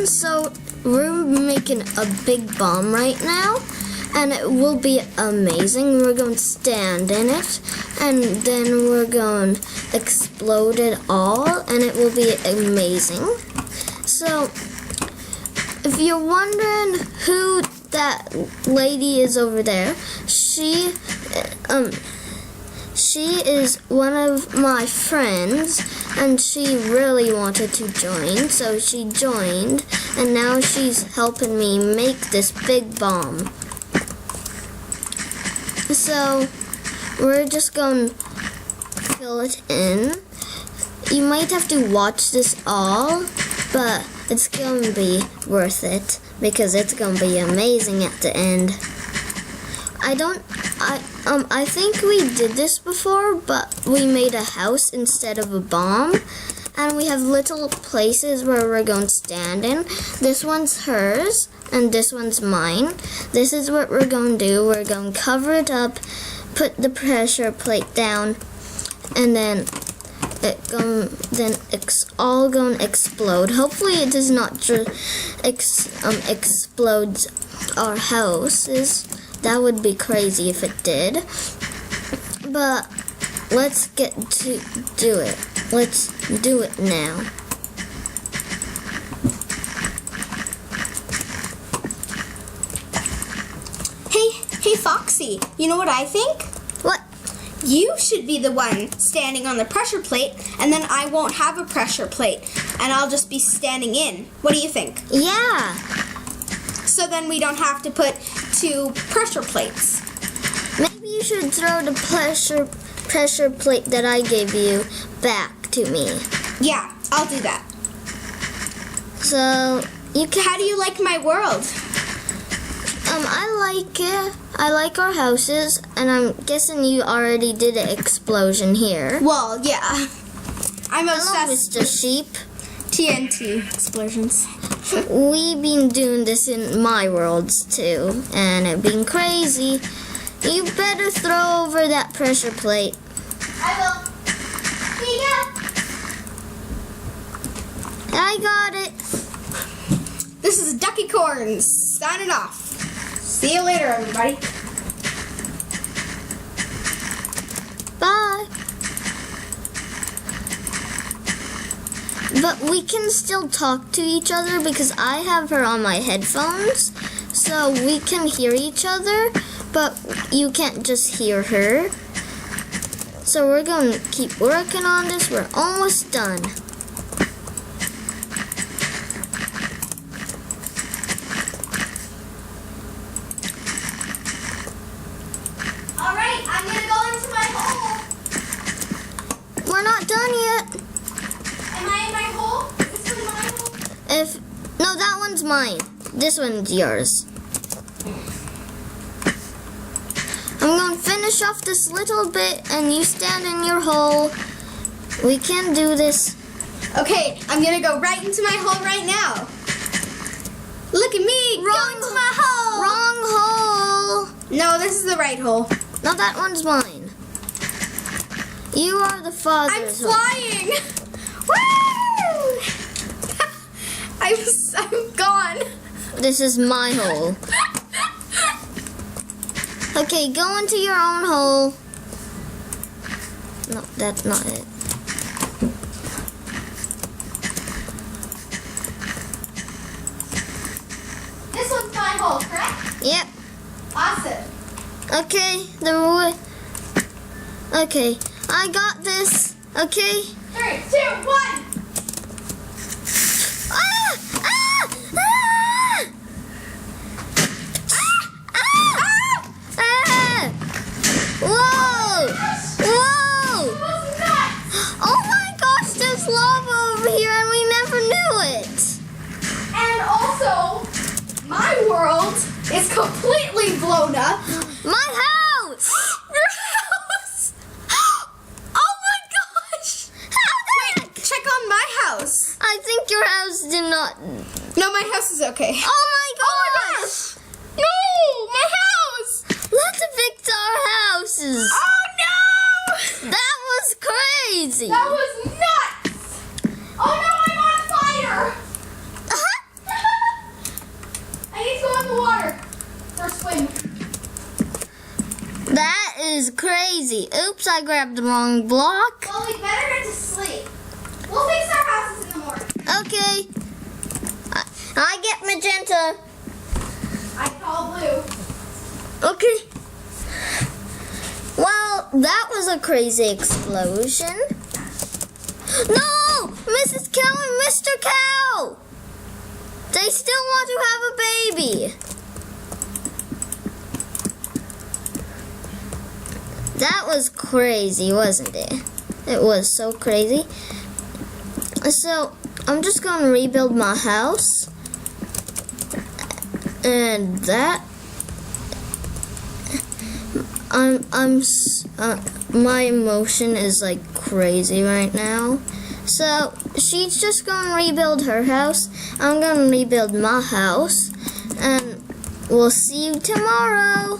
So we're making a big bomb right now, and it will be amazing. We're going to stand in it, and then we're going to explode it all, and it will be amazing. So if you're wondering who that lady is over there, she is one of my friends, and she really wanted to join, so she joined, and now she's helping me make this big bomb. So we're just going to fill it in. You might have to watch this all, but it's going to be worth it because it's going to be amazing at the end. I think we did this before, but we made a house instead of a bomb, and we have little places where we're going to stand in. This one's hers, and this one's mine. This is what we're going to do. We're going to cover it up, put the pressure plate down, and then it's all going to explode. Hopefully it does not explode our houses. That would be crazy if it did. But let's get to do it. Let's do it now. Hey Foxy, you know what I think? What? You should be the one standing on the pressure plate, and then I won't have a pressure plate, and I'll just be standing in. What do you think? Yeah. So then we don't have to put 2 pressure plates. Maybe you should throw the pressure plate that I gave you back to me. Yeah, I'll do that. So you can. How do you like my world? I like it. I like our houses, and I'm guessing you already did an explosion here. Well, yeah. I'm Hello, obsessed Mr. with Sheep. TNT explosions. We've been doing this in my worlds too, and it's been crazy. You better throw over that pressure plate. I will. Here you go. I got it. This is Ducky Corns signing off. See you later, everybody. Bye. But we can still talk to each other because I have her on my headphones, so we can hear each other, but you can't just hear her. So we're going to keep working on this. We're almost done. Alright, I'm gonna go into my hole. We're not done yet. Am I in my hole? Is this one my hole? No, that one's mine. This one's yours. I'm going to finish off this little bit, and you stand in your hole. We can do this. Okay, I'm gonna go right into my hole right now. Look at me, going to my hole. Wrong hole. No, this is the right hole. No, that one's mine. You are the I'm father's hole. flying. Woo! I'm gone. This is my hole. Okay, go into your own hole. No, that's not it. This one's my hole, correct? Yep. Awesome. Okay, okay, I got this. Okay. 3, 2, 1. Ah! Ah! Ah! Whoa! Whoa! Oh my gosh, there's lava over here and we never knew it. And also, my world is completely blown up. My house! Your house! Oh my gosh! Wait, check on my house. I think your house did not. No, my house is okay. Oh my gosh! No, my house! Let's evict our houses. Oh no! That was crazy. That was nuts! Oh no, I'm on fire! going. That is crazy. Oops, I grabbed the wrong block. Well, we better get to sleep. We'll fix our houses in the morning. Okay. I get magenta. I call blue. Okay. Well, that was a crazy explosion. No! Mrs. Cow and Mr. Cow! They still want to have a baby. That was crazy, wasn't it? It was so crazy. So, I'm just going to rebuild my house. And that my emotion is like crazy right now. So she's just gonna rebuild her house. I'm gonna rebuild my house, and we'll see you tomorrow.